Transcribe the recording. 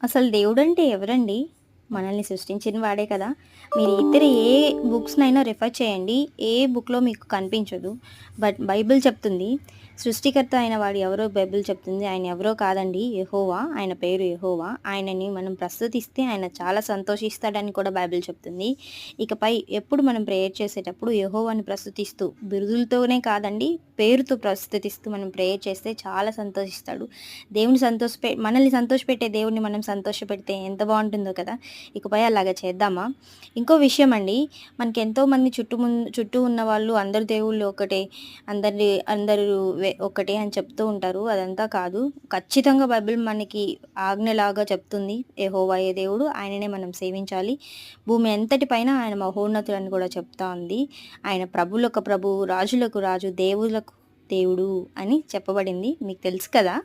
అసలు దేవుడంటే ఎవరండి? మనల్ని సృష్టించిన వాడే కదా! మీరు ఇతర ఏ బుక్స్‌నైనా రిఫర్ చేయండి. ఏ బుక్‌లో మీకు కనిపించదు. బట్ బైబిల్ చెప్తుంది. సృష్టికర్త అయిన వాడు ఎవరో బైబిల్ చెప్తుంది. ఆయన ఎవరో కాదండి యెహోవా. ఆయన పేరు యెహోవా. ఆయనని మనం ప్రస్తుతిస్తే ఆయన చాలా సంతోషిస్తాడని కూడా బైబిల్ చెప్తుంది. ఇకపై ఎప్పుడు మనం ప్రేయర్ చేసేటప్పుడు యెహోవాని ప్రస్తుతిస్తూ బిరుదులతోనే కాదండి, పేరుతో ప్రస్తుతిస్తూ మనం ప్రేయర్ చేస్తే చాలా సంతోషిస్తాడు. దేవుని మనల్ని సంతోషపెట్టే దేవుడిని మనం సంతోషపెడితే ఎంత బావుంటుందో కదా! ఇకపై అలాగా చేద్దామా? ఇంకో విషయం అండి, మనకి ఎంతోమంది చుట్టూ ఉన్నవాళ్ళు అందరు దేవుళ్ళు ఒకటే, అందరూ ఒక్కటే అని చెప్తూ ఉంటారు. అదంతా కాదు. ఖచ్చితంగా బైబిల్ మనకి ఆజ్ఞలాగా చెప్తుంది. యెహోవాయే దేవుడు. ఆయననే మనం సేవించాలి. భూమి అంతటి పైన ఆయన మహోన్నతుడని కూడా చెప్తా ఉంది. ఆయన ప్రభువులకు ప్రభువు, రాజులకు రాజు, దేవులకు దేవుడు అని చెప్పబడింది. మీకు తెలుసు కదా!